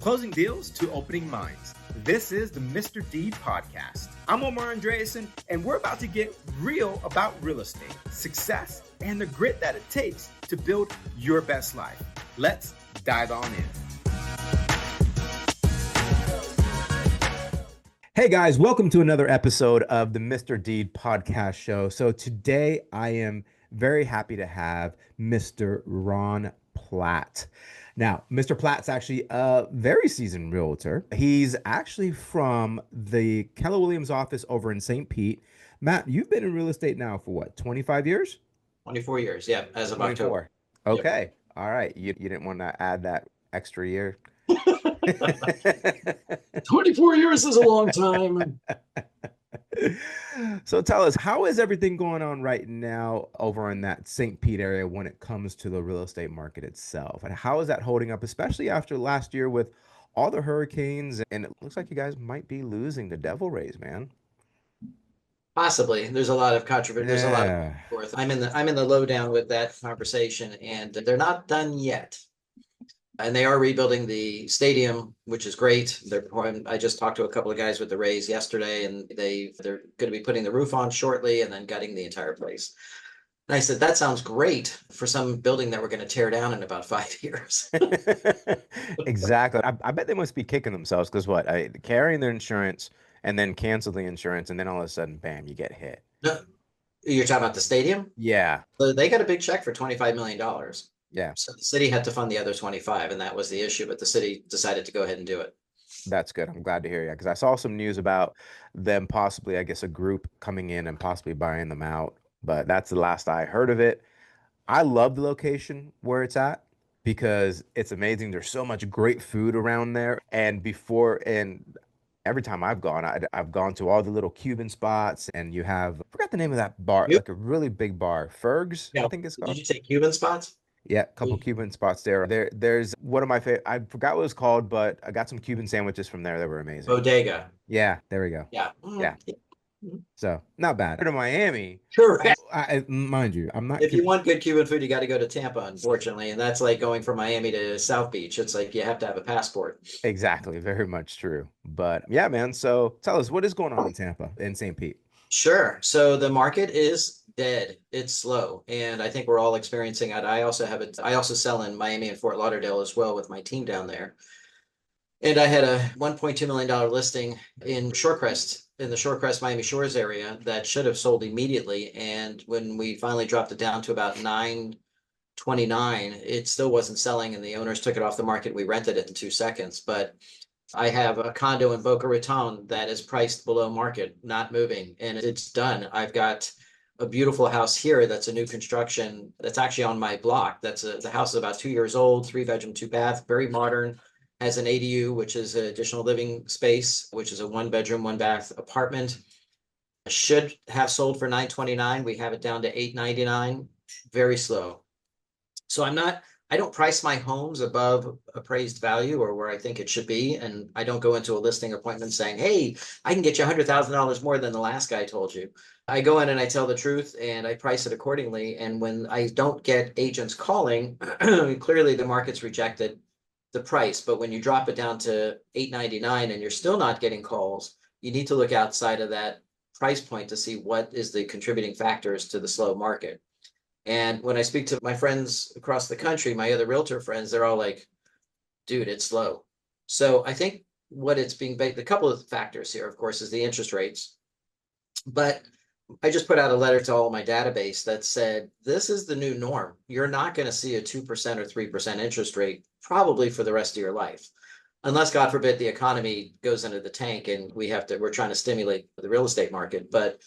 closing deals to opening minds. This is the Mr. Deed Podcast. I'm Omar Andreasen, and we're about to get real about real estate, success, and the grit that it takes to build your best life. Let's dive on in. Hey guys, welcome to another episode of the Mr. Deed Podcast show. So today I am very happy to have Mr. Ron Platt. Now, Mr. Platt's actually a very seasoned realtor. He's actually from the Keller Williams office over in St. Pete. Matt, you've been in real estate now for what, 25 years? 24 years, yeah, as of 24. October. Okay, Yep. All right. You didn't want to add that extra year? 24 years is a long time. So tell us, how is everything going on right now over in that St. Pete area when it comes to the real estate market itself? And how is that holding up, especially after last year with all the hurricanes? And it looks like you guys might be losing the Devil Rays, man. Possibly. There's a lot of controversy. There's a lot of forth. I'm in the lowdown with that conversation, and they're not done yet. And they are rebuilding the stadium, which is great. I just talked to a couple of guys with the Rays yesterday, and they're going to be putting the roof on shortly and then gutting the entire place. And I said, that sounds great for some building that we're going to tear down in about 5 years. Exactly. I bet they must be kicking themselves because carrying their insurance and then cancel the insurance, and then all of a sudden, bam, you get hit. No, you're talking about the stadium? Yeah. So they got a big check for $25 million. Yeah. So the city had to fund the other 25, and that was the issue, but the city decided to go ahead and do it. That's good. I'm glad to hear you, because I saw some news about them possibly, I guess, a group coming in and possibly buying them out, but that's the last I heard of it. I love the location where it's at because it's amazing. There's so much great food around there. And every time I've gone, I've gone to all the little Cuban spots, and I forgot the name of that bar, Yep. like a really big bar, Ferg's, Yeah. I think it's called. Did you say Cuban spots? Yeah, a couple Cuban spots there. There's one of my favorite, I forgot what it was called, but I got some Cuban sandwiches from there that were amazing. Bodega. Yeah, there we go. Yeah. Yeah. So, not bad. To Miami, Correct. mind you, I'm not. If you want good Cuban food, you got to go to Tampa, unfortunately. And that's like going from Miami to South Beach. It's like you have to have a passport. Exactly. Very much true. But yeah, man. So tell us, what is going on in Tampa, in St. Pete? Sure. So the market is dead. It's slow. And I think we're all experiencing it. I also sell in Miami and Fort Lauderdale as well with my team down there. And I had a $1.2 million listing in Shorecrest, in the Shorecrest Miami Shores area that should have sold immediately. And when we finally dropped it down to about 929, it still wasn't selling, and the owners took it off the market. We rented it in 2 seconds. But I have a condo in Boca Raton that is priced below market, not moving, and it's done. I've got a beautiful house here that's a new construction that's actually on my block. The house is about 2 years old, 3-bedroom, 2-bath, very modern, has an ADU, which is an additional living space, which is a 1-bedroom, 1-bath apartment. Should have sold for $929. We have it down to $899. Very slow. So I don't price my homes above appraised value or where I think it should be. And I don't go into a listing appointment saying, hey, I can get you $100,000 more than the last guy told you. I go in and I tell the truth and I price it accordingly. And when I don't get agents calling, clearly the market's rejected the price. But when you drop it down to $899 and you're still not getting calls, you need to look outside of that price point to see what is the contributing factors to the slow market. And when I speak to my friends across the country, my other realtor friends, they're all like, dude, it's slow. So I think what it's being based, a couple of factors here, of course, is the interest rates. But I just put out a letter to all my database that said, this is the new norm. You're not going to see a 2% or 3% interest rate probably for the rest of your life. Unless, God forbid, the economy goes into the tank and we're trying to stimulate the real estate market. But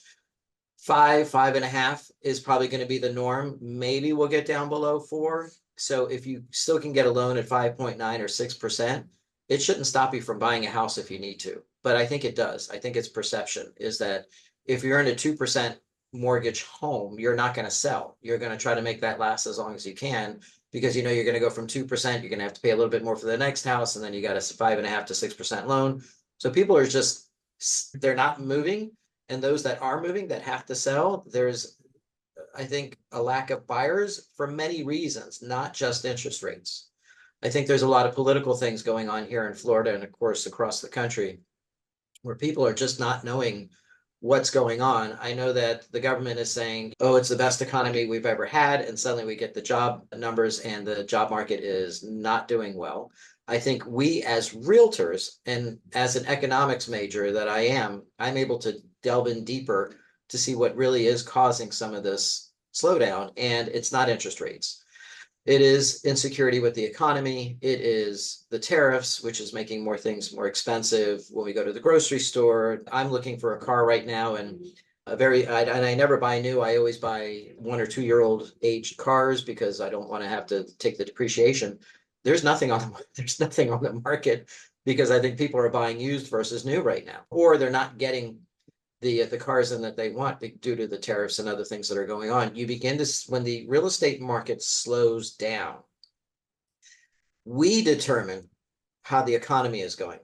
5.5 is probably going to be the norm. Maybe we'll get down below 4. So if you still can get a loan at 5.9 or 6%, it shouldn't stop you from buying a house if you need to. But I think it does. I think it's perception is that if you're in a 2% mortgage home, you're not going to sell. You're going to try to make that last as long as you can because you know you're going to go from 2%. You're going to have to pay a little bit more for the next house. And then you got a 5.5 to 6% loan. So people are they're not moving. And those that are moving that have to sell, there's, I think, a lack of buyers for many reasons, not just interest rates. I think there's a lot of political things going on here in Florida and, of course, across the country where people are just not knowing what's going on. I know that the government is saying, oh, it's the best economy we've ever had. And suddenly we get the job numbers and the job market is not doing well. I think we as realtors and as an economics major that I am, I'm able to delve in deeper to see what really is causing some of this slowdown. And it's not interest rates. It is insecurity with the economy. It is the tariffs, which is making more things more expensive. When we go to the grocery store, I'm looking for a car right now, and I never buy new. I always buy 1 or 2 year old aged cars because I don't want to have to take the depreciation. There's nothing on the market because I think people are buying used versus new right now, or they're not getting the cars in that they want due to the tariffs and other things that are going on. You begin to, when the real estate market slows down, we determine how the economy is going.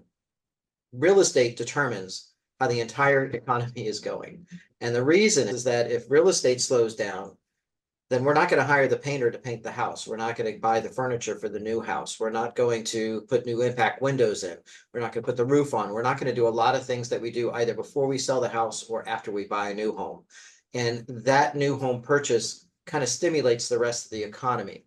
Real estate determines how the entire economy is going. And the reason is that if real estate slows down, then we're not going to hire the painter to paint the house. We're not going to buy the furniture for the new house. We're not going to put new impact windows in. We're not going to put the roof on. We're not going to do a lot of things that we do either before we sell the house or after we buy a new home. And that new home purchase kind of stimulates the rest of the economy.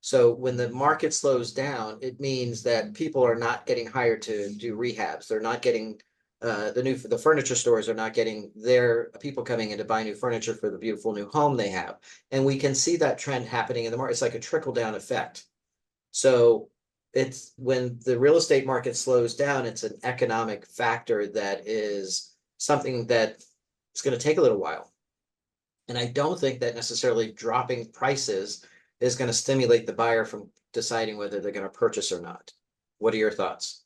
So when the market slows down, it means that people are not getting hired to do rehabs. They're not getting the furniture stores are not getting their people coming in to buy new furniture for the beautiful new home they have. And we can see that trend happening in the market. It's like a trickle down effect. So it's when the real estate market slows down, it's an economic factor that is something that it's going to take a little while. And I don't think that necessarily dropping prices is going to stimulate the buyer from deciding whether they're going to purchase or not. What are your thoughts?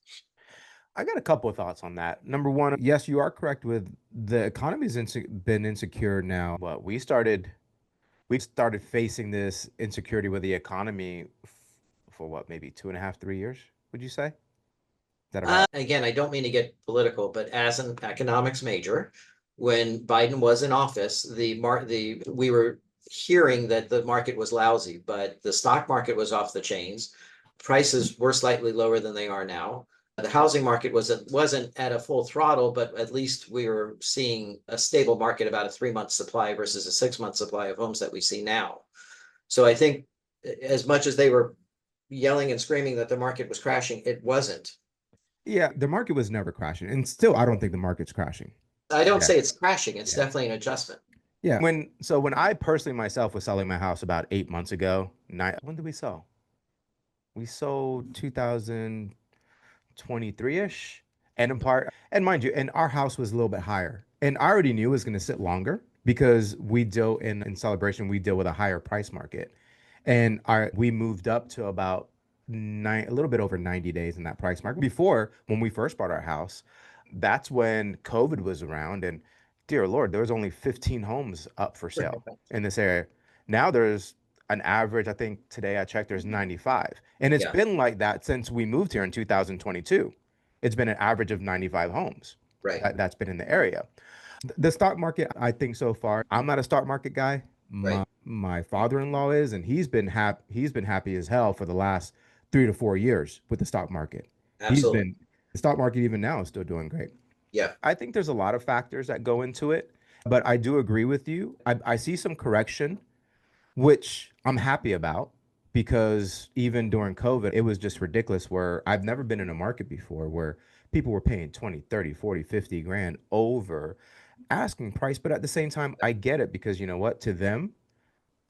I got a couple of thoughts on that. Number one, yes, you are correct with the economy's been insecure now. What we started facing this insecurity with the economy for what, maybe 2.5, 3 years, would you say? Is that about? Again, I don't mean to get political, but as an economics major, when Biden was in office, we were hearing that the market was lousy, but the stock market was off the chains. Prices were slightly lower than they are now. The housing market wasn't at a full throttle, but at least we were seeing a stable market, about a 3 month supply versus a 6 month supply of homes that we see now. So I think as much as they were yelling and screaming that the market was crashing, it wasn't. Yeah, the market was never crashing, and still, I don't think the market's crashing. I don't Yeah, say it's crashing. It's yeah, definitely an adjustment. yeah. When I personally myself was selling my house about 8 months ago, when did we sell? We sold 2023-ish, and in part, and mind you, and our house was a little bit higher, and I already knew it was going to sit longer because we deal in celebration, we deal with a higher price market, and our we moved up to about a little bit over 90 days in that price market. Before, when we first bought our house, that's when COVID was around, and dear Lord, there was only 15 homes up for sale in this area. Now there's an average, I think today I checked, there's 95. And it's Yeah, been like that since we moved here in 2022. It's been an average of 95 homes right, that's been in the area. The stock market, I think so far, I'm not a stock market guy. right. My father-in-law is, and he's been happy as hell for the last 3 to 4 years with the stock market. He's Absolutely. been the stock market even now is still doing great. Yeah, I think there's a lot of factors that go into it, but I do agree with you. I see some correction, which I'm happy about because even during COVID, it was just ridiculous where I've never been in a market before where people were paying 20, 30, 40, 50 grand over asking price. But at the same time, I get it because you know what? To them,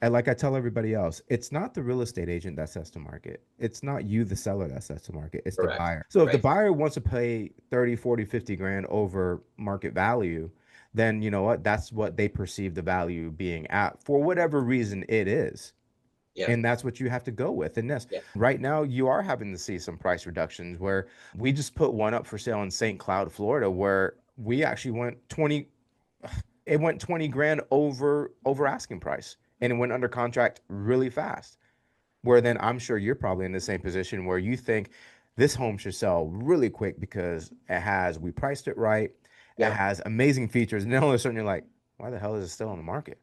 and like I tell everybody else, it's not the real estate agent that sets the market. It's not you, the seller, that sets the market. It's the correct. buyer. So if the Right. buyer wants to pay 30, 40, 50 grand over market value, then you know what? That's what they perceive the value being at for whatever reason it is. Yeah, And that's what you have to go with. And this yeah, right now, you are having to see some price reductions where we just put one up for sale in St. Cloud, Florida, where we actually it went 20 grand over asking price and it went under contract really fast. Where then I'm sure you're probably in the same position where you think this home should sell really quick because we priced it right, it yeah. has amazing features, and then all of a sudden you're like, why the hell is it still on the market?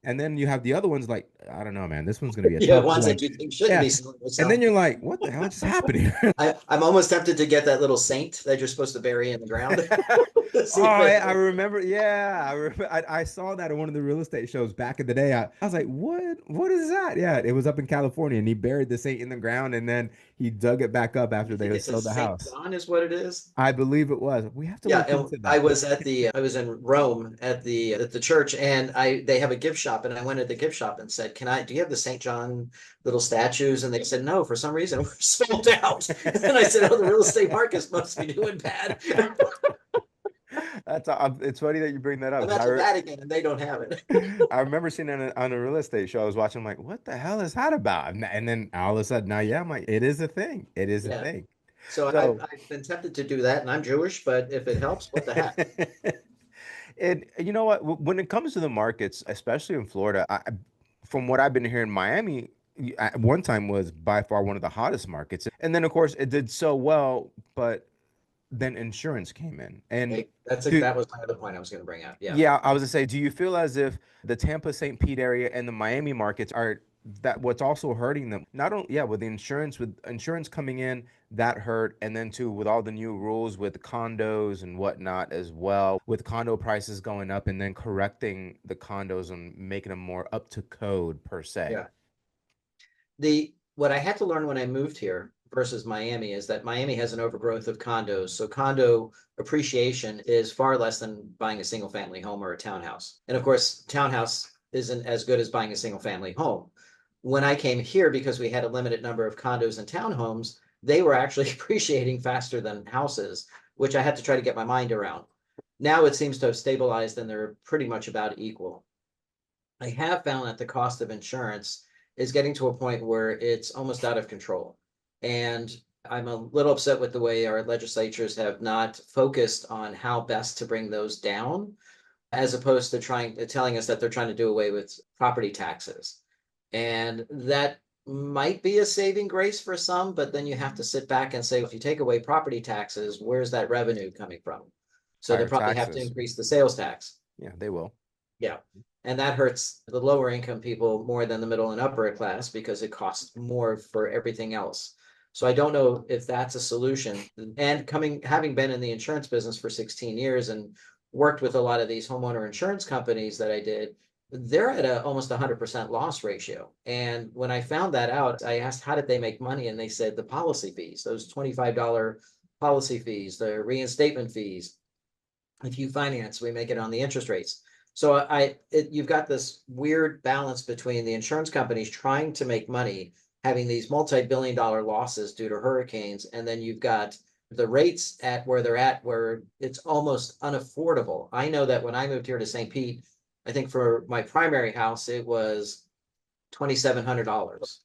And then you have the other ones like, I don't know, man, this one's gonna be a Yeah, tough ones that one. you think shouldn't Yeah. be selling or And then selling. you're like, what the hell just happened here? I'm almost tempted to get that little saint that you're supposed to bury in the ground to see if Oh, it. I remember. Yeah, I saw that in one of the real estate shows back in the day. I was like, "What? What is that?" Yeah, it was up in California, and he buried the saint in the ground, and then he dug it back up I after think they it's a sold the Saint house. John is what it is. I believe it was. We have to Yeah, look and into that. I was in Rome at the church, and I they have a gift shop, and I went to the gift shop and said, "Can I? Do you have the Saint John little statues?" And they said, "No, for some reason we're sold out." And I said, "Oh, the real estate market must be doing bad." It's funny that you bring that up I'm because at the Vatican, and they don't have it. I remember seeing it on a real estate show I was watching. I'm like, "What the hell is that about?" And then all of a sudden, now, yeah, I'm like, "It is a thing. It is a Yeah. thing." So So. I've been tempted to do that, and I'm Jewish, but if it helps, what the heck? And you know what? When it comes to the markets, especially in Florida, from what I've been hearing, Miami at one time was by far one of the hottest markets. And then, of course, it did so well, but then insurance came in. And Hey, do, that was my other point I was going to bring up. Yeah. yeah, I was to say, do you feel as if the Tampa, St. Pete area and the Miami markets are that what's also hurting them? Not only, yeah, with insurance coming in, that hurt, and then too with all the new rules with condos and whatnot as well, with condo prices going up and then correcting the condos and making them more up to code per se. Yeah. The what I had to learn when I moved here versus Miami is that Miami has an overgrowth of condos. So condo appreciation is far less than buying a single family home or a townhouse. And of course, townhouse isn't as good as buying a single family home. When I came here, because we had a limited number of condos and townhomes, they were actually appreciating faster than houses, which I had to try to get my mind around. Now it seems to have stabilized and they're pretty much about equal. I have found that the cost of insurance is getting to a point where it's almost out of control. And I'm a little upset with the way our legislatures have not focused on how best to bring those down, as opposed to telling us that they're trying to do away with property taxes. And that might be a saving grace for some, but then you have to sit back and say, if you take away property taxes, where's that revenue coming from? So they Higher probably have to taxes. increase the sales tax. Yeah, they will. Yeah. And that hurts the lower income people more than the middle and upper class because it costs more for everything else. So I don't know if that's a solution. And having been in the insurance business for 16 years and worked with a lot of these homeowner insurance companies that I did, they're at almost 100% loss ratio. And when I found that out, I asked, how did they make money? And they said the policy fees, those $25 policy fees, the reinstatement fees. If you finance, we make it on the interest rates. So you've got this weird balance between the insurance companies trying to make money, having these multi-billion-dollar losses due to hurricanes, and then you've got the rates at where they're at, where it's almost unaffordable. I know that when I moved here to St. Pete, I think for my primary house, it was $2,700.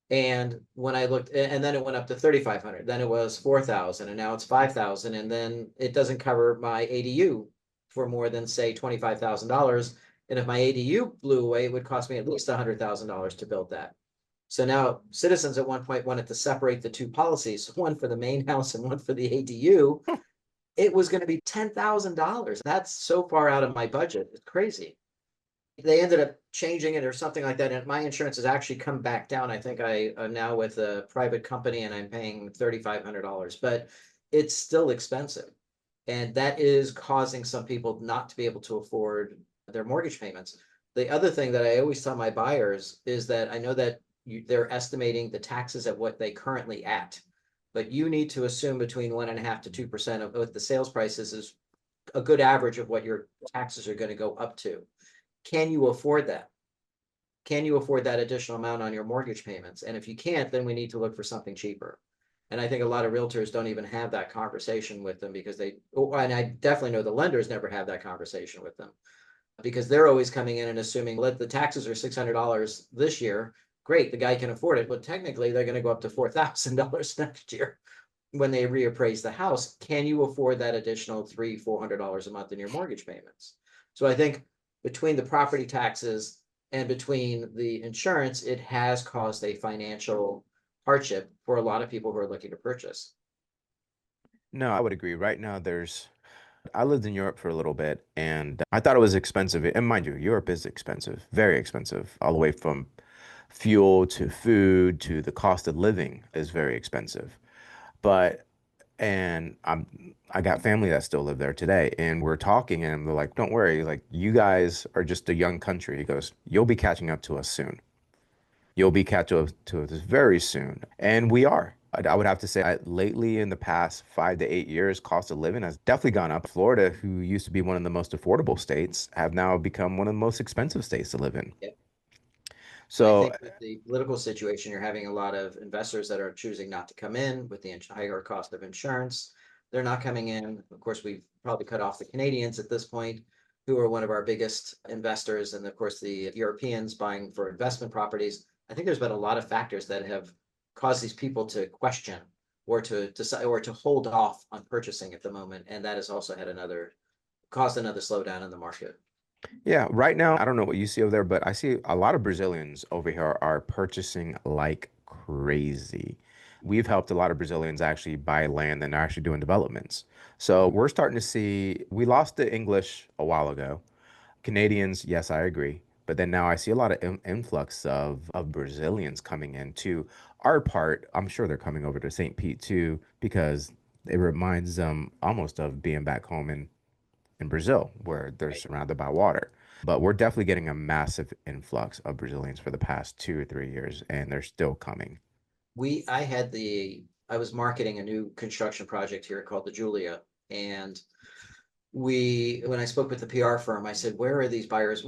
And when I looked, and then it went up to 3,500, then it was 4,000, and now it's 5,000, and then it doesn't cover my ADU for more than say $25,000. And if my ADU blew away, it would cost me at least $100,000 to build that. So now citizens at one point wanted to separate the two policies, one for the main house and one for the ADU. It was going to be $10,000. That's so far out of my budget. It's crazy. They ended up changing it or something like that. And my insurance has actually come back down. I think I am now with a private company and I'm paying $3,500, but it's still expensive. And that is causing some people not to be able to afford their mortgage payments. The other thing that I always tell my buyers is that I know that they're estimating the taxes at what they currently at, but you need to assume between 1.5% to 2% of what the sales prices is a good average of what your taxes are going to go up to. Can you afford that? Can you afford that additional amount on your mortgage payments? And if you can't, then we need to look for something cheaper. And I think a lot of realtors don't even have that conversation with them because and I definitely know the lenders never have that conversation with them because they're always coming in and assuming, let the taxes are $600 this year. Great, the guy can afford it, but technically they're going to go up to $4,000 next year when they reappraise the house. Can you afford that additional $300-400 a month in your mortgage payments? So I think between the property taxes and between the insurance, it has caused a financial hardship for a lot of people who are looking to purchase. No, I would agree. Right now, I lived in Europe for a little bit and I thought it was expensive. And mind you, Europe is expensive, very expensive, all the way from fuel to food to the cost of living is very expensive. But I got family that still live there today, and we're talking, and they're like, "Don't worry, like you guys are just a young country." He goes, "You'll be catching up to us soon. You'll be catching up to us very soon," and we are. I would have to say, lately in the past 5 to 8 years, cost of living has definitely gone up. Florida, who used to be one of the most affordable states, have now become one of the most expensive states to live in. I So think with the political situation, you're having a lot of investors that are choosing not to come in with the higher cost of insurance. They're not coming in. Of course, we've probably cut off the Canadians at this point, who are one of our biggest investors, and of course the Europeans buying for investment properties. I think there's been a lot of factors that have caused these people to question or to decide or to hold off on purchasing at the moment, and that has also had another caused another slowdown in the market. yeah, right now, I don't know what you see over there, but I see a lot of Brazilians over here are purchasing like crazy. We've helped a lot of Brazilians actually buy land and are actually doing developments. So we're starting to see, we lost the English a while ago. Canadians, yes, I agree. But then now I see a lot of influx of Brazilians coming into our part. I'm sure they're coming over to St. Pete too, because it reminds them almost of being back home in Brazil, where they're Right. surrounded by water. But we're definitely getting a massive influx of Brazilians for the past 2 or 3 years, and they're still coming. I was marketing a new construction project here called the Julia. And when I spoke with the PR firm, I said, where are these buyers?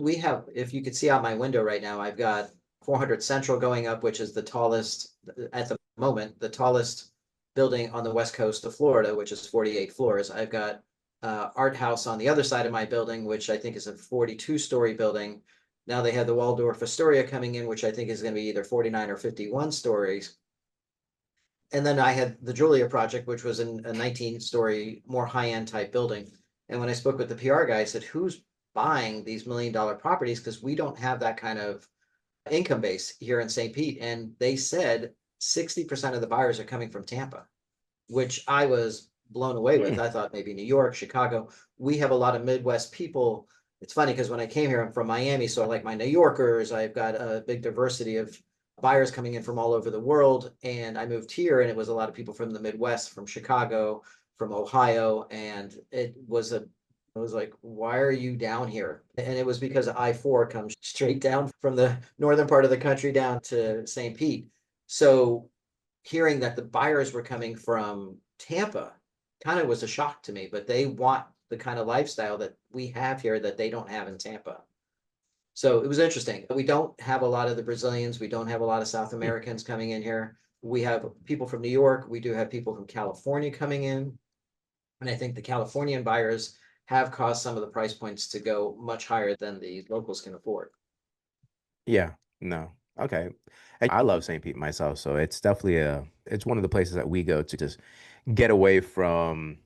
If you could see out my window right now, I've got 400 Central going up, which is the tallest, at the moment, the tallest building on the west coast of Florida, which is 48 floors. I've got Art House on the other side of my building, which I think is a 42-story building. Now they have the Waldorf Astoria coming in, which I think is going to be either 49 or 51 stories. And then I had the Julia project, which was a 19-story, more high-end type building. And when I spoke with the PR guy, I said, who's buying these $1 million properties? Because we don't have that kind of income base here in St. Pete. And they said 60% of the buyers are coming from Tampa, which I was blown away with. Hmm. I thought maybe New York, Chicago. We have a lot of Midwest people. It's funny because when I came here, I'm from Miami, so I like my New Yorkers. I've got a big diversity of buyers coming in from all over the world. And I moved here, and it was a lot of people from the Midwest, from Chicago, from Ohio, and it was like, why are you down here? And it was because I-4 comes straight down from the northern part of the country down to St. Pete. So hearing that the buyers were coming from Tampa kind of was a shock to me, but they want the kind of lifestyle that we have here that they don't have in Tampa. So it was interesting. We don't have a lot of the Brazilians. We don't have a lot of South Hmm. Americans coming in here. We have people from New York. We do have people from California coming in. And I think the Californian buyers have caused some of the price points to go much higher than the locals can afford. Yeah, no. Okay. And I love St. Pete myself, so it's one of the places that we go to just get away from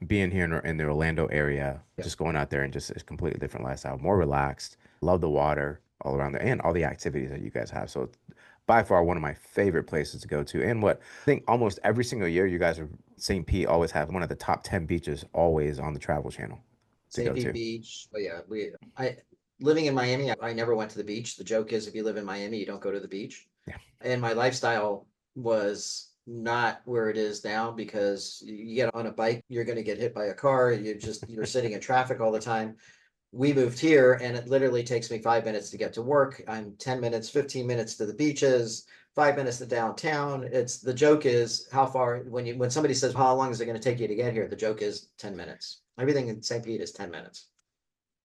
being here in the Orlando area, Yeah. just going out there and just it's a completely different lifestyle, more relaxed. Love the water all around there and all the activities that you guys have. So it's by far one of my favorite places to go to. And what I think almost every single year you guys are St. Pete always have one of the top 10 beaches always on the Travel Channel to St. go Pete to. Beach. Oh yeah, I living in Miami, I never went to the beach. The joke is if you live in Miami, you don't go to the beach. Yeah. And my lifestyle was not where it is now because you get on a bike, you're going to get hit by a car. You're sitting in traffic all the time. We moved here and it literally takes me 5 minutes to get to work. I'm 10 minutes, 15 minutes to the beaches, 5 minutes to downtown. It's the joke is how far when somebody says, how long is it going to take you to get here? The joke is 10 minutes. Everything in St. Pete is 10 minutes.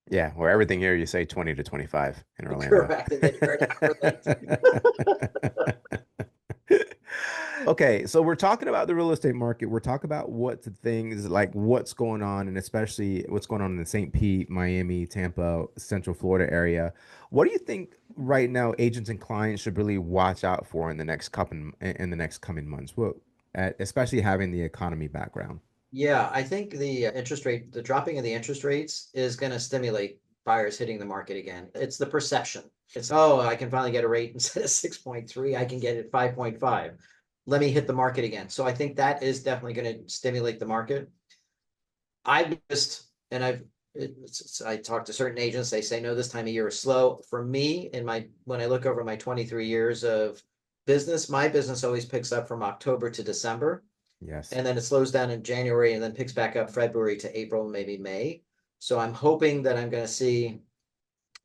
Yeah, where everything here you say 20 to 25 in Orlando. Correct. And then you're an hour late. Okay, so we're talking about the real estate market. We're talking about what the things like what's going on, and especially what's going on in the St. Pete, Miami, Tampa, Central Florida area. What do you think right now agents and clients should really watch out for in the next coming months? Especially having the economy background. Yeah, I think the dropping of the interest rates is going to stimulate buyers hitting the market again. It's the perception. It's, oh, I can finally get a rate instead of 6.3, I can get it 5.5. Let me hit the market again. So I think that is definitely going to stimulate the market. I've just, and I talk to certain agents, they say, no, this time of year is slow. For me, when I look over my 23 years of business, my business always picks up from October to December. Yes. And then it slows down in January and then picks back up February to April, maybe May. So I'm hoping that I'm going to see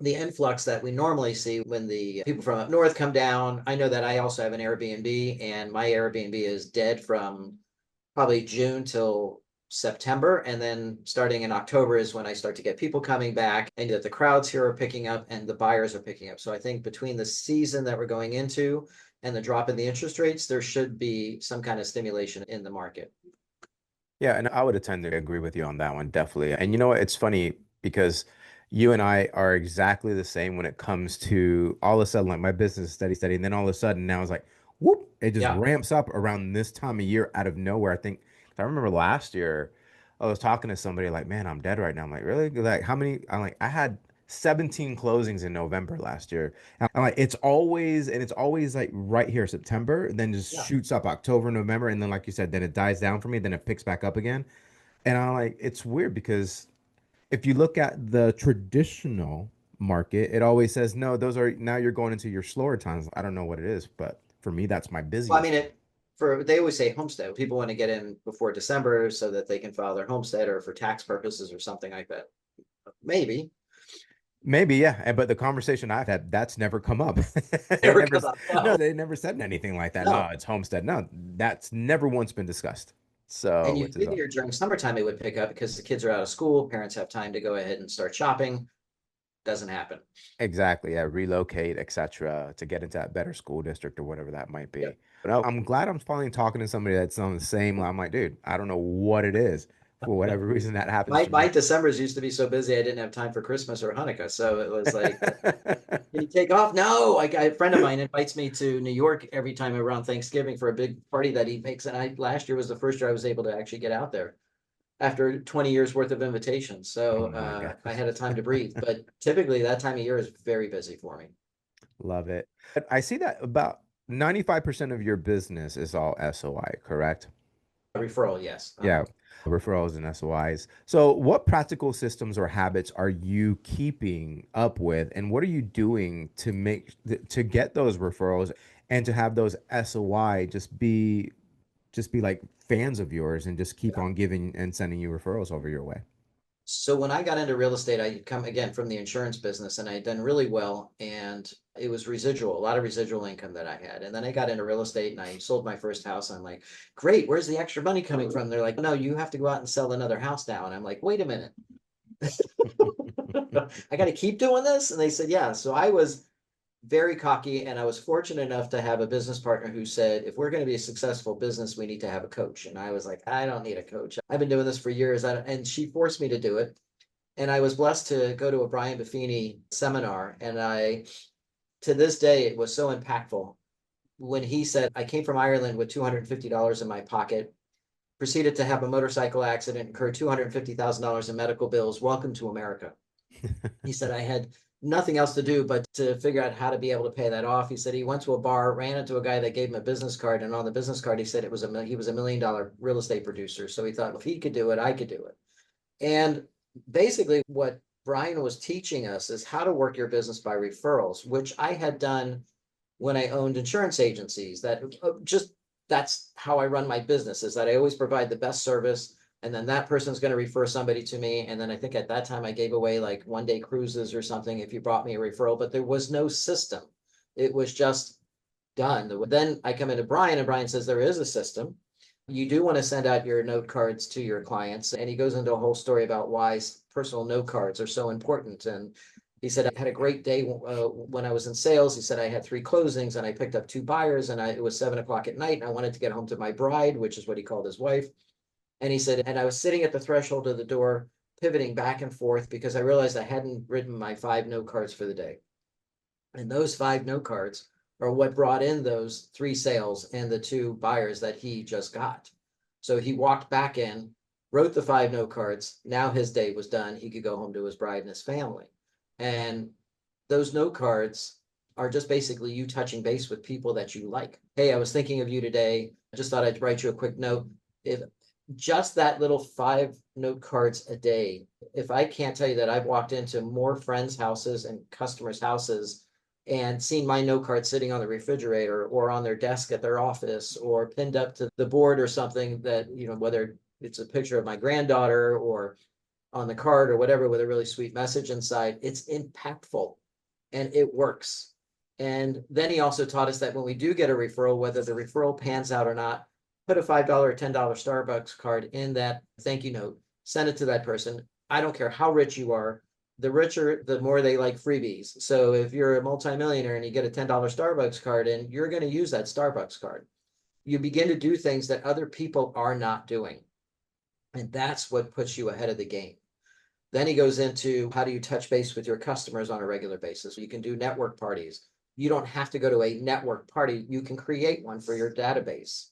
the influx that we normally see when the people from up north come down. I know that I also have an Airbnb, and my Airbnb is dead from probably June till September. And then starting in October is when I start to get people coming back, and that the crowds here are picking up and the buyers are picking up. So I think between the season that we're going into and the drop in the interest rates, there should be some kind of stimulation in the market. Yeah, and I would tend to agree with you on that one, definitely. And you know what? It's funny because you and I are exactly the same when it comes to all of a sudden, like my business is steady, steady. And then all of a sudden now it's like, whoop, it just Yeah. ramps up around this time of year out of nowhere. I remember last year, I was talking to somebody like, man, I'm dead right now. I'm like, really? Like, how many? I'm like, I had 17 closings in November last year. I'm like, it's always like right here, September, then just Yeah. shoots up October, November, and then like you said, then it dies down for me, then it picks back up again. And I'm like, it's weird because if you look at the traditional market, it always says, no, those are now you're going into your slower times. I don't know what it is, but for me, that's my Well, I busiest mean, time. they always say homestead. People want to get in before December so that they can file their homestead or for tax purposes or something like that. Maybe. Maybe, yeah. But the conversation I've had, that's never come up. They Never never, come up. no, No, they never said anything like that. No, no. it's homestead. No, that's never once been discussed. So, And you which is figure during summertime it would pick up because the kids are out of school, parents have time to go ahead and start shopping. Doesn't happen. exactly, yeah, relocate, etc., to get into that better school district or whatever that might Yep. be. But no, I'm glad I'm finally talking to somebody that's on the same line. I'm like, dude, I don't know what it is. For whatever reason that happens to My me. Decembers used to be so busy I didn't have time for Christmas or Hanukkah. So it was like, can you take off? No, a friend of mine invites me to New York every time around Thanksgiving for a big party that he makes. And last year was the first year I was able to actually get out there after 20 years worth of invitations. Oh So my God. I had a time to breathe. But typically that time of year is very busy for me. Love it. But I see that about 95% of your business is all SOI, correct? A referral, yes. Yeah, referrals and SOIs. So, what practical systems or habits are you keeping up with, and what are you doing to to get those referrals and to have those SOI just be like fans of yours and just keep on giving and sending you referrals over your way? So when I got into real estate, I come again from the insurance business and I had done really well. And it was residual, a lot of residual income that I had. And then I got into real estate and I sold my first house. I'm like, great, where's the extra money coming from? They're like, no, you have to go out and sell another house now. And I'm like, wait a minute. I got to keep doing this. And they said, yeah. So I was very cocky, and I was fortunate enough to have a business partner who said, if we're going to be a successful business, we need to have a coach. And I was like, I don't need a coach. I've been doing this for years. And she forced me to do it. And I was blessed to go to a Brian Buffini seminar. And to this day, it was so impactful when he said, I came from Ireland with $250 in my pocket, proceeded to have a motorcycle accident, incurred $250,000 in medical bills. Welcome to America. He said, I had nothing else to do but to figure out how to be able to pay that off. He said he went to a bar, ran into a guy that gave him a business card, and on the business card he said he was $1 million real estate producer. So he thought, if he could do it, I could do it. And basically, what Brian was teaching us is how to work your business by referrals, which I had done when I owned insurance agencies. That's how I run my business, is that I always provide the best service, and then that person's going to refer somebody to me. And then I think at that time I gave away like 1 day cruises or something if you brought me a referral, but there was no system. It was just done. Then I come into Brian and Brian says there is a system. You do want to send out your note cards to your clients. And he goes into a whole story about why personal note cards are so important. And he said, I had a great day when I was in sales. He said, I had 3 closings and I picked up 2 buyers, and it was 7 o'clock at night. And I wanted to get home to my bride, which is what he called his wife. And he said, and I was sitting at the threshold of the door, pivoting back and forth because I realized I hadn't written my 5 note cards for the day. And those 5 note cards are what brought in those 3 sales and the 2 buyers that he just got. So he walked back in, wrote the 5 note cards. Now his day was done. He could go home to his bride and his family. And those note cards are just basically you touching base with people that you like. Hey, I was thinking of you today. I just thought I'd write you a quick note. If just that little 5 note cards a day. If I can't tell you that I've walked into more friends' houses and customers' houses and seen my note card sitting on the refrigerator or on their desk at their office or pinned up to the board or something that, whether it's a picture of my granddaughter or on the card or whatever with a really sweet message inside, it's impactful and it works. And then he also taught us that when we do get a referral, whether the referral pans out or not, put a $5 or $10 Starbucks card in that thank you note, send it to that person. I don't care how rich you are. The richer, the more they like freebies. So if you're a multimillionaire and you get a $10 Starbucks card in, you're going to use that Starbucks card. You begin to do things that other people are not doing. And that's what puts you ahead of the game. Then he goes into how do you touch base with your customers on a regular basis. You can do network parties. You don't have to go to a network party. You can create one for your database.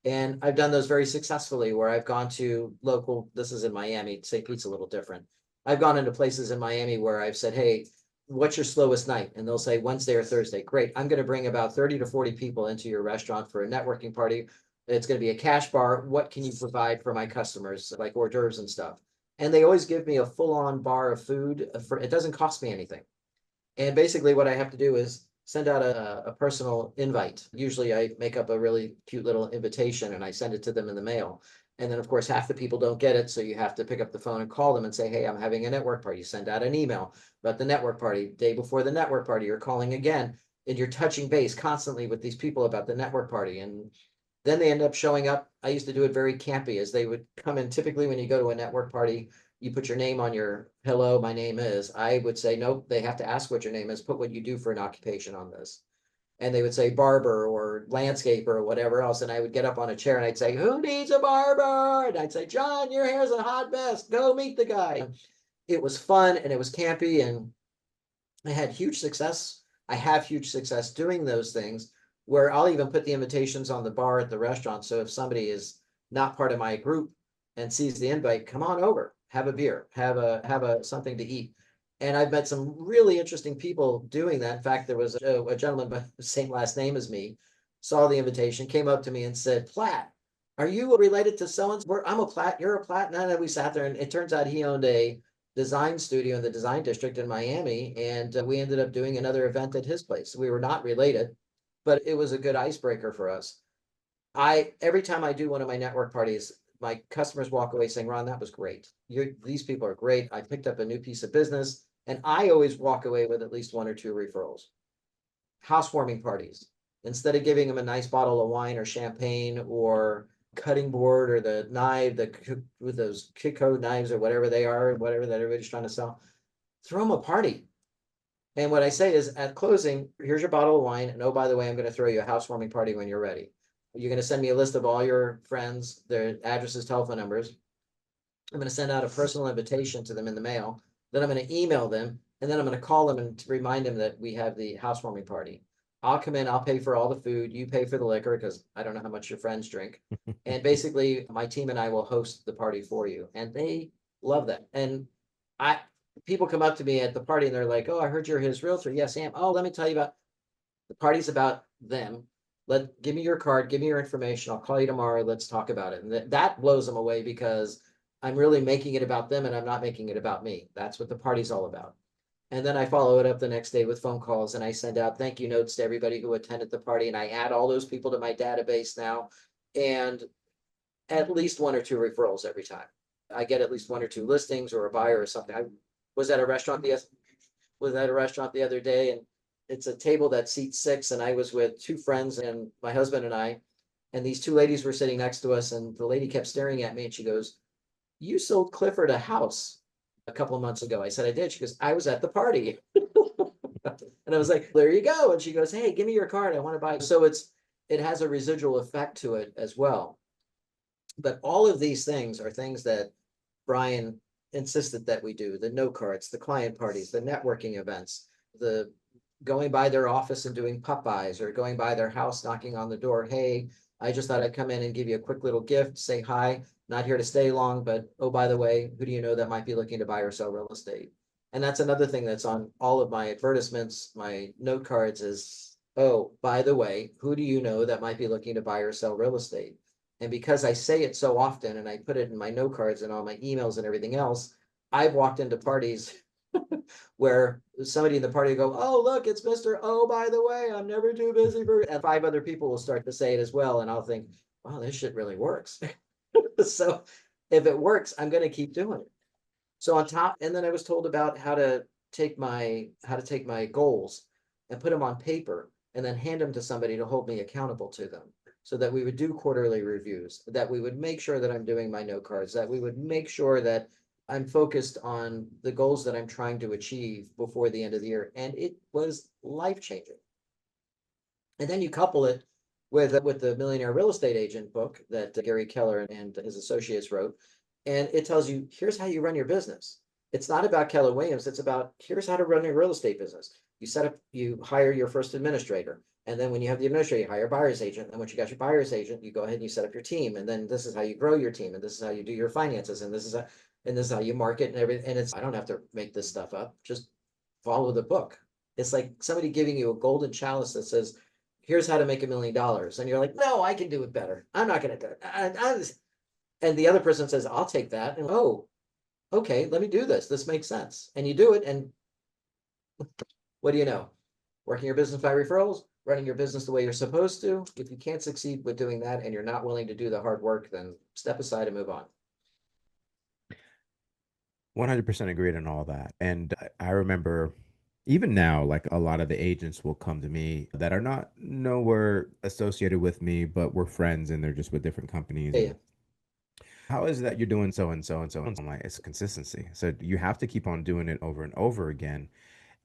And I've done those very successfully where I've gone to local, this is in Miami, St. Pete's a little different. I've gone into places in Miami where I've said, hey, what's your slowest night? And they'll say Wednesday or Thursday. Great. I'm going to bring about 30 to 40 people into your restaurant for a networking party. It's going to be a cash bar. What can you provide for my customers, like hors d'oeuvres and stuff? And they always give me a full-on bar of food. It doesn't cost me anything. And basically what I have to do is send out a personal invite. Usually I make up a really cute little invitation and I send it to them in the mail. And then of course, half the people don't get it. So you have to pick up the phone and call them and say, hey, I'm having a network party. You send out an email about the network party. Day before the network party, you're calling again and you're touching base constantly with these people about the network party. And then they end up showing up. I used to do it very campy as they would come in. Typically when you go to a network party, you put your name on your hello, my name is. I would say, nope, they have to ask what your name is, put what you do for an occupation on this. And they would say barber or landscaper or whatever else. And I would get up on a chair and I'd say, who needs a barber? And I'd say, John, your hair's a hot mess. Go meet the guy. It was fun and it was campy and I had huge success. I have huge success doing those things where I'll even put the invitations on the bar at the restaurant. So if somebody is not part of my group and sees the invite, come on over, have a beer, have a something to eat. And I've met some really interesting people doing that. In fact, there was a gentleman by the same last name as me, saw the invitation, came up to me and said, Platt, are you related to so-and-so? I'm a Platt, you're a Platt. And then we sat there and it turns out he owned a design studio in the design district in Miami. And we ended up doing another event at his place. We were not related, but it was a good icebreaker for us. Every time I do one of my network parties, my customers walk away saying, Ron, that was great. These people are great. I picked up a new piece of business. And I always walk away with at least 1 or 2 referrals. Housewarming parties. Instead of giving them a nice bottle of wine or champagne or cutting board or the knife, with those Kiko knives or whatever they are, whatever that everybody's trying to sell, throw them a party. And what I say is at closing, here's your bottle of wine. And oh, by the way, I'm going to throw you a housewarming party when you're ready. You're going to send me a list of all your friends, their addresses, telephone numbers. I'm going to send out a personal invitation to them in the mail. Then I'm going to email them. And then I'm going to call them and remind them that we have the housewarming party. I'll come in, I'll pay for all the food. You pay for the liquor because I don't know how much your friends drink. And basically, my team and I will host the party for you. And they love that. And I, people come up to me at the party and they're like, oh, I heard you're his realtor. Yes, I am. Oh, let me tell you about the party's about them. Give me your card, give me your information. I'll call you tomorrow. Let's talk about it. And that blows them away because I'm really making it about them and I'm not making it about me. That's what the party's all about. And then I follow it up the next day with phone calls and I send out thank you notes to everybody who attended the party. And I add all those people to my database now. And at least 1 or 2 referrals every time. I get at least 1 or 2 listings or a buyer or something. I was at a restaurant the other day and it's a table that seats 6 and I was with 2 friends and my husband and I, and these 2 ladies were sitting next to us and the lady kept staring at me and she goes, you sold Clifford a house a couple of months ago. I said, I did. She goes, I was at the party. And I was like, there you go. And she goes, hey, give me your card. I want to buy. So it has a residual effect to it as well. But all of these things are things that Brian insisted that we do: the note cards, the client parties, the networking events, the going by their office and doing Popeyes or going by their house, knocking on the door. Hey, I just thought I'd come in and give you a quick little gift, say hi, not here to stay long, but oh, by the way, who do you know that might be looking to buy or sell real estate? And that's another thing that's on all of my advertisements, my note cards is, oh, by the way, who do you know that might be looking to buy or sell real estate? And because I say it so often and I put it in my note cards and all my emails and everything else, I've walked into parties where somebody in the party will go, "Oh, look, it's Mr. Oh, by the way, I'm never too busy for," and five other people will start to say it as well. And I'll think, wow, this shit really works. So if it works, I'm going to keep doing it. So on top, and then I was told about how to take my goals and put them on paper and then hand them to somebody to hold me accountable to them. So that we would do quarterly reviews, that we would make sure that I'm doing my note cards, that we would make sure that I'm focused on the goals that I'm trying to achieve before the end of the year. And it was life changing. And then you couple it with the Millionaire Real Estate Agent book that Gary Keller and his associates wrote, and it tells you here's how you run your business. It's not about Keller Williams. It's about here's how to run your real estate business. You hire your first administrator, and then when you have the administrator, you hire a buyer's agent. And once you got your buyer's agent, you go ahead and you set up your team, and then this is how you grow your team, and this is how you do your finances, and this is how you market and everything. And it's I don't have to make this stuff up. Just follow the book. It's like somebody giving you a golden chalice that says, here's how to make $1 million. And you're like, no, I can do it better. I'm not going to do it. And the other person says, I'll take that. And oh, okay, let me do this. This makes sense. And you do it. And what do you know? Working your business by referrals, running your business the way you're supposed to. If you can't succeed with doing that and you're not willing to do the hard work, then step aside and move on. 100% agreed on all that. And I remember even now, like a lot of the agents will come to me that are not nowhere associated with me, but we're friends and they're just with different companies. Yeah, yeah, And how is it that you're doing so and so and so? And I'm like, it's consistency. So you have to keep on doing it over and over again.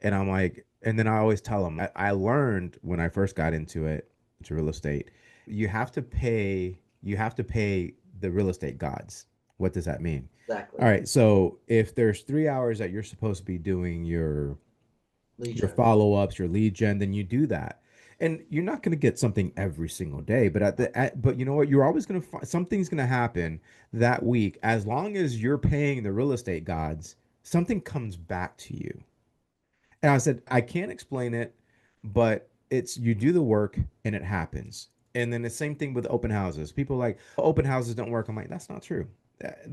And I'm like, and then I always tell them, I learned when I first got into it, to real estate, you have to pay the real estate gods. What does that mean? All exactly. right. So if there's 3 hours that you're supposed to be doing your Legion. follow-ups, your lead gen, then you do that. And you're not going to get something every single day, but but you know what? You're always going to find something's going to happen that week. As long as you're paying the real estate gods, something comes back to you. And I said, I can't explain it, but it's you do the work and it happens. And then the same thing with open houses. People are like open houses don't work. I'm like, that's not true.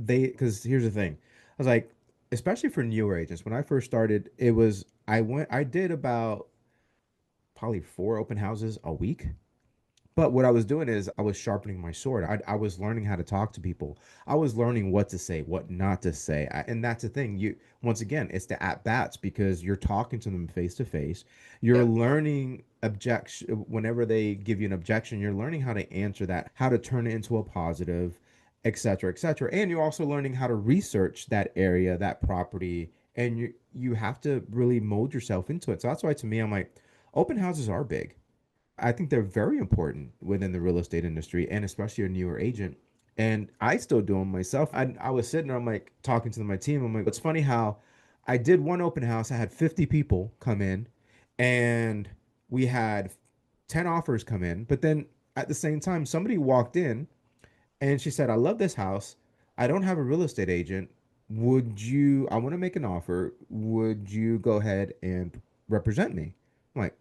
Because here's the thing. I was like, especially for newer agents, when I first started, I did about probably 4 open houses a week. But what I was doing is I was sharpening my sword. I was learning how to talk to people. I was learning what to say, what not to say. And that's the thing. Once again, it's the at bats because you're talking to them face to face. You're Yep. learning objection whenever they give you an objection. You're learning how to answer that, how to turn it into a positive, et cetera, et cetera. And you're also learning how to research that area, that property, and you have to really mold yourself into it. So that's why to me, I'm like, open houses are big. I think they're very important within the real estate industry and especially a newer agent. And I still do them myself. I was sitting there, I'm like talking to my team. I'm like, it's funny how I did one open house. I had 50 people come in and we had 10 offers come in. But then at the same time, somebody walked in and she said, I love this house. I don't have a real estate agent. I want to make an offer. Would you go ahead and represent me? I'm like,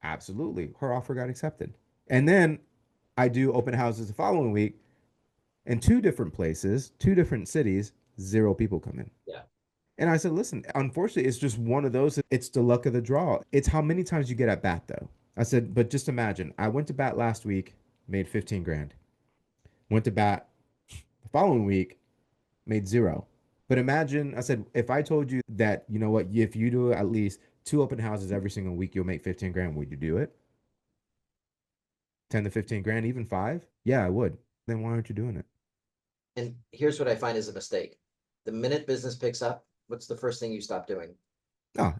absolutely. Her offer got accepted. And then I do open houses the following week in two different places, two different cities, zero people come in. Yeah. And I said, listen, unfortunately, it's just one of those. It's the luck of the draw. It's how many times you get at bat, though. I said, but just imagine, I went to bat last week, made 15 grand. Went to bat the following week, made zero. But imagine, I said, if I told you that, you know what, if you do at least two open houses every single week, you'll make 15 grand, would you do it? 10 to 15 grand, even five? Yeah, I would. Then why aren't you doing it? And here's what I find is a mistake. The minute business picks up, what's the first thing you stop doing? No,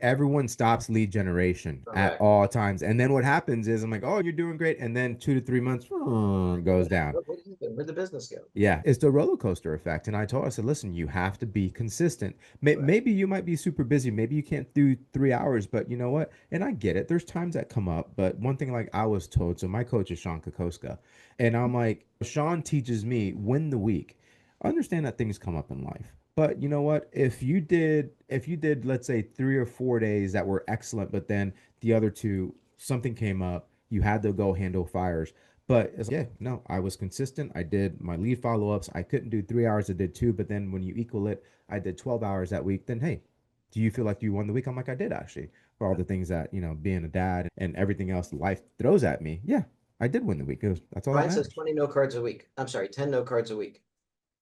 everyone stops lead generation at Correct. all times. And then what happens is I'm like, oh, you're doing great. And then 2 to 3 months goes down. What happened? Where'd the business go? Yeah, it's the roller coaster effect. And I told her, I said, listen, you have to be consistent. Correct. Maybe you might be super busy. Maybe you can't do 3 hours, but you know what? And I get it. There's times that come up. But one thing, like I was told, so my coach is Sean Kokoska. And I'm like, Sean teaches me win the week. I understand that things come up in life. But you know what? If you did, let's say 3 or 4 days that were excellent, but then the other two, something came up, you had to go handle fires. But it's, yeah, no, I was consistent. I did my lead follow-ups. I couldn't do 3 hours. I did two, but then when you equal it, I did 12 hours that week. Then, hey, do you feel like you won the week? I'm like, I did actually. For all the things that, being a dad and everything else life throws at me. Yeah, I did win the week. That's all that Brian says matters. 20 no cards a week. I'm sorry, 10 no cards a week.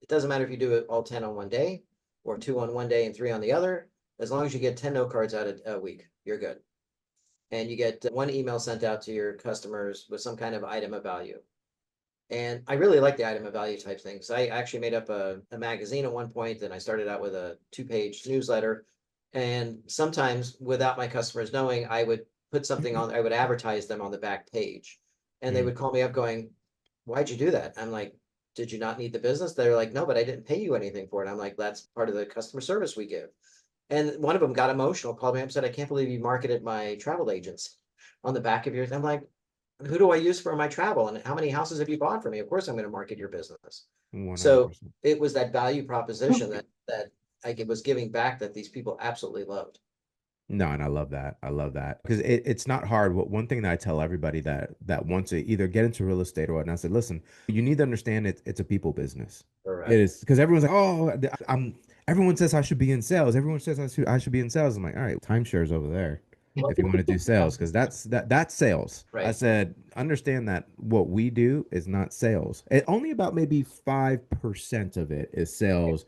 It doesn't matter if you do it all 10 on one day or two on one day and three on the other. As long as you get 10 no cards out a week, you're good. And you get one email sent out to your customers with some kind of item of value. And I really like the item of value type things. I actually made up a magazine at one point, and I started out with a 2-page newsletter. And sometimes, without my customers knowing, I would put something on, I would advertise them on the back page. And they Mm. would call me up going, "Why'd you do that?" I'm like, "Did you not need the business?" They're like, "No, but I didn't pay you anything for it." I'm like, "That's part of the customer service we give." And one of them got emotional, called me up and said, "I can't believe you marketed my travel agents on the back of yours." I'm like, "Who do I use for my travel? And how many houses have you bought for me? Of course I'm going to market your business." So 100%. it was that value proposition that I was giving back that these people absolutely loved. No, and I love that. I love that because it's not hard. What one thing that I tell everybody that wants to either get into real estate or whatnot, I said, listen, you need to understand it's a people business. It Correct. is because everyone's like, oh, I'm. Everyone says I should be in sales. Everyone says I should be in sales. I'm like, all right, timeshares over there if you want to do sales because that's sales. I Right. said, understand that what we do is not sales. Only about maybe 5% of it is sales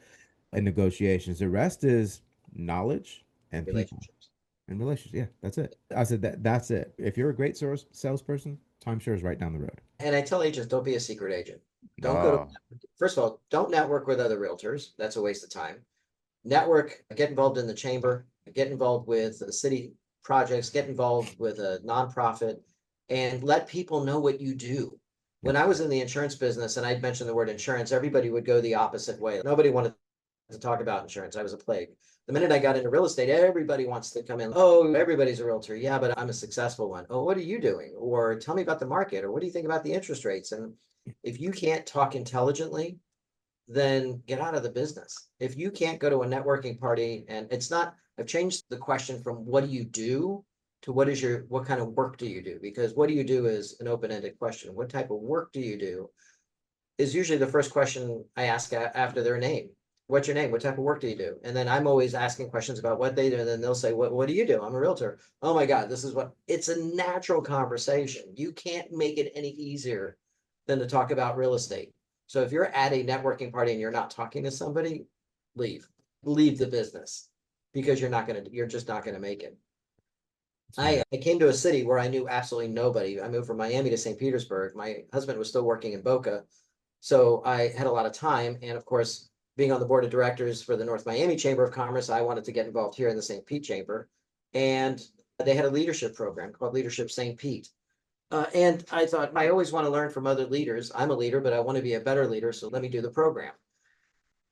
and negotiations. The rest is knowledge and people Relationships. and relationships. Yeah, that's it. I said that's it. If you're a great salesperson, timeshare is right down the road. And I tell agents, don't be a secret agent. Don't go to, Oh, first of all, don't network with other realtors. That's a waste of time. Network, get involved in the chamber, get involved with the city projects, get involved with a nonprofit, and let people know what you do. When yep. I was in the insurance business and I'd mentioned the word insurance, everybody would go the opposite way. Nobody wanted to talk about insurance. I was a plague. The minute I got into real estate, everybody wants to come in. Oh, everybody's a realtor. Yeah, but I'm a successful one. Oh, what are you doing? Or tell me about the market. Or what do you think about the interest rates? And if you can't talk intelligently, then get out of the business. If you can't go to a networking party, and it's not, I've changed the question from what do you do to what kind of work do you do? Because what do you do is an open-ended question. What type of work do you do is usually the first question I ask after their name. What's your name? What type of work do you do? And then I'm always asking questions about what they do. And then they'll say, what do you do? I'm a realtor. Oh my God, this is what it's a natural conversation. You can't make it any easier than to talk about real estate. So if you're at a networking party and you're not talking to somebody, leave. Leave the business because you're just not gonna make it. I came to a city where I knew absolutely nobody. I moved from Miami to St. Petersburg. My husband was still working in Boca. So I had a lot of time. And of course, being on the board of directors for the North Miami Chamber of Commerce, I wanted to get involved here in the St. Pete Chamber. And they had a leadership program called Leadership St. Pete. And I thought, I always want to learn from other leaders. I'm a leader, but I want to be a better leader. So let me do the program.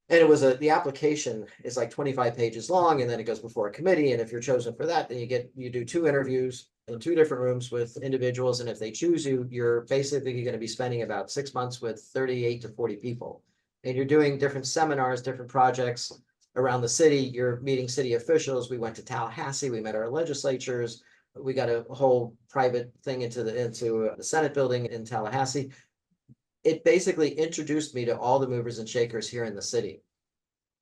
And it was the application is like 25 pages long, and then it goes before a committee. And if you're chosen for that, then you do 2 interviews in 2 different rooms with individuals. And if they choose you, you're basically going to be spending about 6 months with 38 to 40 people. And you're doing different seminars, different projects around the city. You're meeting city officials. We went to Tallahassee, we met our legislatures. We got a whole private thing into the Senate building in Tallahassee. It basically introduced me to all the movers and shakers here in the city.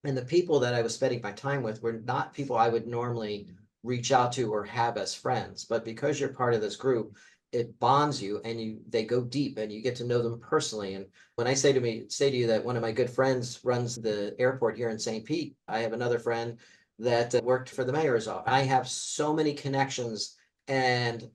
And the people that I was spending my time with were not people I would normally reach out to or have as friends. But because you're part of this group, it bonds you and they go deep and you get to know them personally. And when I say to you that one of my good friends runs the airport here in St. Pete, I have another friend that worked for the mayor's office. I have so many connections, and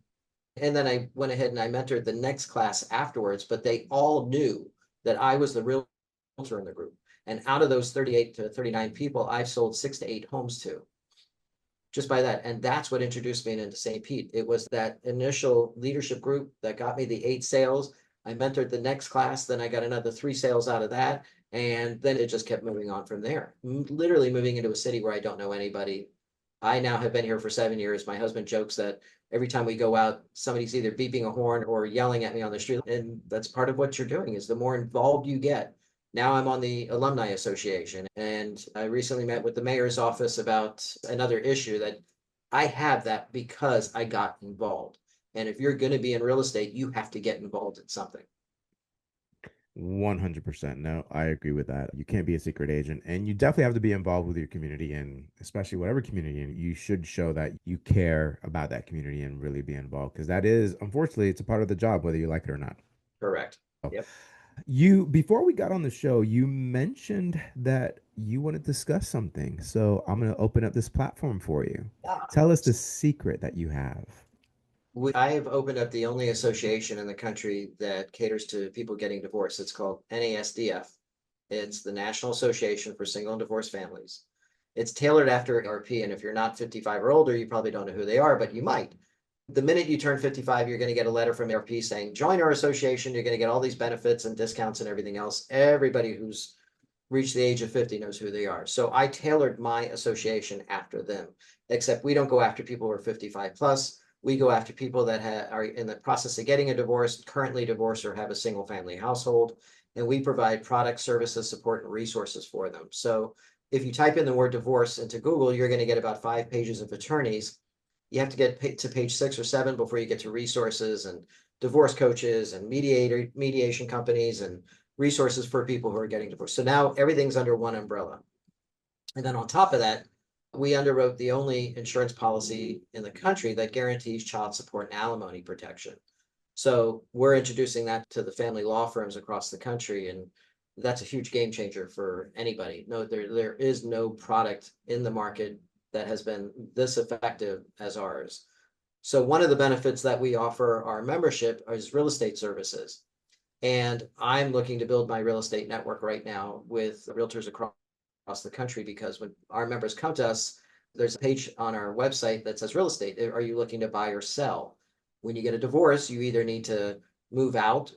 then I went ahead and I mentored the next class afterwards, but they all knew that I was the realtor in the group. And out of those 38 to 39 people, I've sold 6 to 8 homes to just by that. And that's what introduced me into St. Pete. It was that initial leadership group that got me the 8 sales. I mentored the next class, then I got another 3 sales out of that. And then it just kept moving on from there. Literally moving into a city where I don't know anybody. I now have been here for 7 years. My husband jokes that every time we go out, somebody's either beeping a horn or yelling at me on the street. And that's part of what you're doing is the more involved you get. Now I'm on the Alumni Association, and I recently met with the mayor's office about another issue that I have that because I got involved. And if you're going to be in real estate, you have to get involved in something. 100%. No, I agree with that. You can't be a secret agent, and you definitely have to be involved with your community, and especially whatever community, and you should show that you care about that community and really be involved because that is, unfortunately, it's a part of the job, whether you like it or not. Correct. Yep. You, before we got on the show, you mentioned that you want to discuss something. So I'm going to open up this platform for you. Yeah. Tell us the secret that you have. I have opened up the only association in the country that caters to people getting divorced. It's called NASDF. It's the National Association for Single and Divorced Families. It's tailored after RP, and if you're not 55 or older, you probably don't know who they are, but you might. The minute you turn 55, you're going to get a letter from RP saying, join our association. You're going to get all these benefits and discounts and everything else. Everybody who's reached the age of 50 knows who they are. So I tailored my association after them, except we don't go after people who are 55 plus. We go after people that are in the process of getting a divorce, currently divorced, or have a single family household. And we provide products, services, support, and resources for them. So if you type in the word divorce into Google, you're going to get about 5 pages of attorneys. You have to get to page 6 or 7 before you get to resources and divorce coaches and mediation companies and resources for people who are getting divorced. So now everything's under one umbrella. And then on top of that, we underwrote the only insurance policy in the country that guarantees child support and alimony protection. So we're introducing that to the family law firms across the country, and that's a huge game changer for anybody. No, there is no product in the market that has been this effective as ours. So one of the benefits that we offer our membership is real estate services. And I'm looking to build my real estate network right now with realtors across the country because when our members come to us, there's a page on our website that says real estate. Are you looking to buy or sell? When you get a divorce, you either need to move out,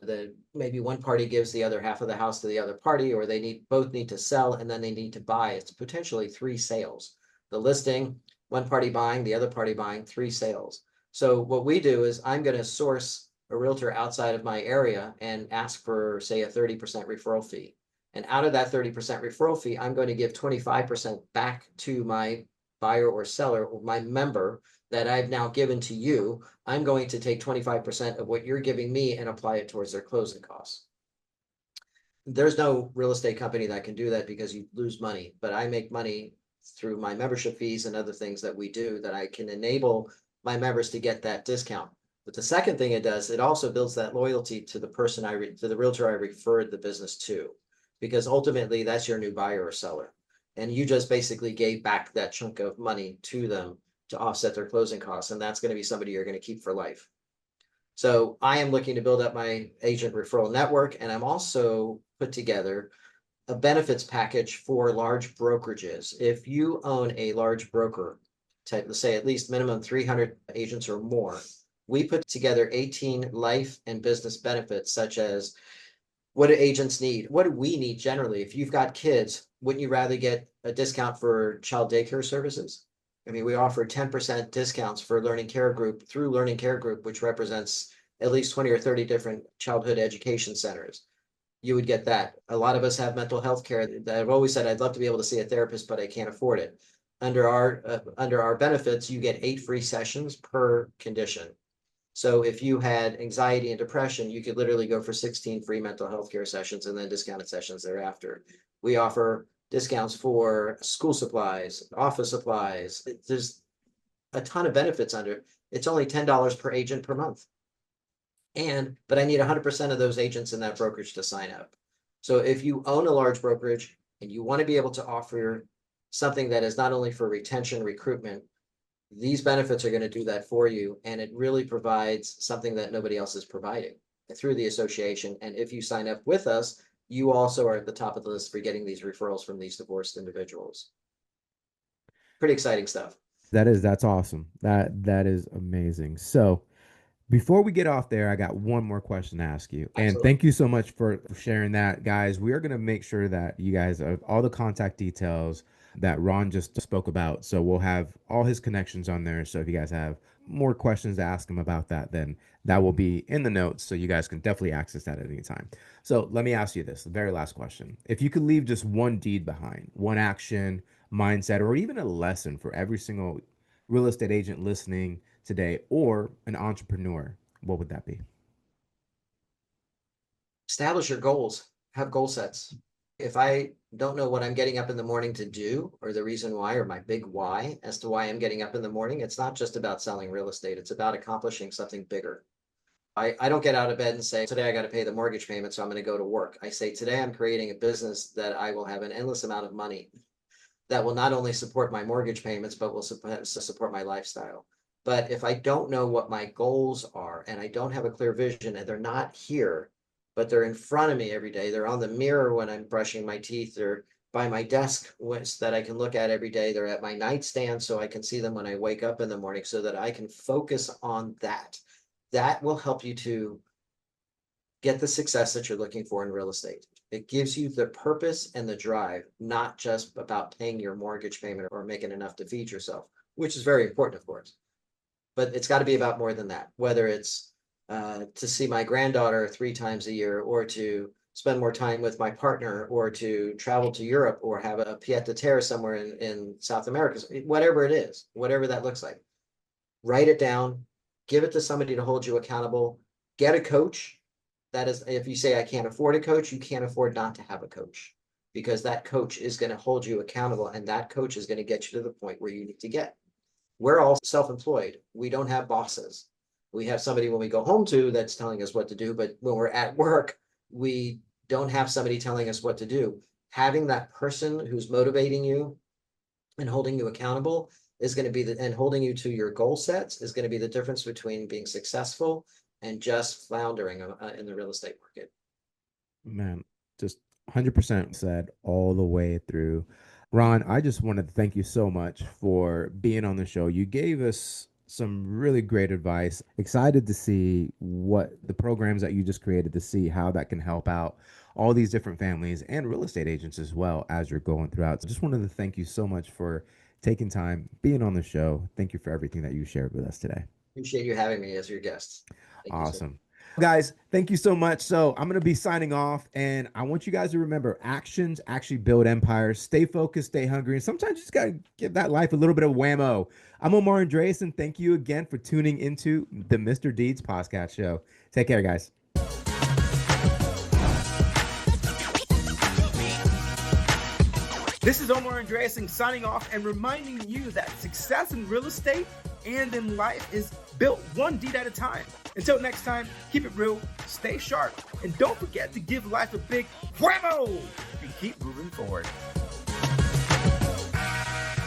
maybe one party gives the other half of the house to the other party, or they both need to sell and then they need to buy. It's potentially 3 sales. The listing, one party buying, the other party buying, 3 sales. So what we do is I'm going to source a realtor outside of my area and ask for, say, a 30% referral fee. And out of that 30% referral fee, I'm going to give 25% back to my buyer or seller or my member that I've now given to you. I'm going to take 25% of what you're giving me and apply it towards their closing costs. There's no real estate company that can do that because you lose money, but I make money through my membership fees and other things that we do that I can enable my members to get that discount. But the second thing it does, it also builds that loyalty to the person to the realtor I referred the business to, because ultimately that's your new buyer or seller. And you just basically gave back that chunk of money to them to offset their closing costs. And that's going to be somebody you're going to keep for life. So I am looking to build up my agent referral network, and I'm also put together a benefits package for large brokerages. If you own a large broker, type, let's say at least minimum 300 agents or more, we put together 18 life and business benefits, such as what do agents need? What do we need generally? If you've got kids, wouldn't you rather get a discount for child daycare services? I mean, we offer 10% discounts for Learning Care Group through Learning Care Group, which represents at least 20 or 30 different childhood education centers. You would get that. A lot of us have mental health care. I've always said I'd love to be able to see a therapist, but I can't afford it. Under our benefits, you get 8 free sessions per condition. So if you had anxiety and depression, you could literally go for 16 free mental health care sessions and then discounted sessions thereafter. We offer discounts for school supplies, office supplies. There's a ton of benefits under. It's only $10 per agent per month. But I need 100% of those agents in that brokerage to sign up. So if you own a large brokerage and you want to be able to offer something that is not only for retention, recruitment, these benefits are going to do that for you. And it really provides something that nobody else is providing through the association. And if you sign up with us, you also are at the top of the list for getting these referrals from these divorced individuals. Pretty exciting stuff. That's awesome. That is amazing. So, before we get off there, I got one more question to ask you. And Absolutely. thank you so much for sharing that, guys. We are going to make sure that you guys have all the contact details that Ron just spoke about. So we'll have all his connections on there. So if you guys have more questions to ask him about that, then that will be in the notes. So you guys can definitely access that at any time. So let me ask you this, the very last question. If you could leave just one deed behind, one action, mindset, or even a lesson for every single real estate agent listening today or an entrepreneur, what would that be? establish your goals, have goal sets. If I don't know what I'm getting up in the morning to do, or the reason why, or my big why as to why I'm getting up in the morning, it's not just about selling real estate. It's about accomplishing something bigger. I don't get out of bed and say, today I got to pay the mortgage payment, so I'm going to go to work. I say, today I'm creating a business that I will have an endless amount of money that will not only support my mortgage payments, but will support my lifestyle. But if I don't know what my goals are and I don't have a clear vision and they're not here, but they're in front of me every day, they're on the mirror when I'm brushing my teeth, they're by my desk that I can look at every day, they're at my nightstand so I can see them when I wake up in the morning so that I can focus on that. That will help you to get the success that you're looking for in real estate. It gives you the purpose and the drive, not just about paying your mortgage payment or making enough to feed yourself, which is very important, of course. But it's got to be about more than that, whether it's to see my granddaughter 3 times a year, or to spend more time with my partner, or to travel to Europe, or have a pied-à-terre somewhere in South America, whatever it is, whatever that looks like. Write it down, give it to somebody to hold you accountable, get a coach. That is, if you say I can't afford a coach, you can't afford not to have a coach, because that coach is going to hold you accountable, and that coach is going to get you to the point where you need to get. We're all self-employed. We don't have bosses. We have somebody when we go home to that's telling us what to do, but when we're at work, we don't have somebody telling us what to do. Having that person who's motivating you and holding you accountable is going to be and holding you to your goal sets is going to be the difference between being successful and just floundering in the real estate market. Man, just 100% said all the way through. Ron, I just wanted to thank you so much for being on the show. You gave us some really great advice. Excited to see what the programs that you just created, to see how that can help out all these different families and real estate agents as well as you're going throughout. So just wanted to thank you so much for taking time, being on the show. Thank you for everything that you shared with us today. Appreciate you having me as your guest. Thank you, sir. Awesome. Guys, thank you so much. So I'm going to be signing off, and I want you guys to remember, actions actually build empires. Stay focused, stay hungry, and sometimes you just got to give that life a little bit of whammo. I'm Omar Andreasen. Thank you again for tuning into the Mr. Deeds Podcast Show. Take care, guys. This is Omar Andreasen signing off and reminding you that success in real estate and in life is built one deed at a time. Until next time, keep it real, stay sharp, and don't forget to give life a big whammo and keep moving forward.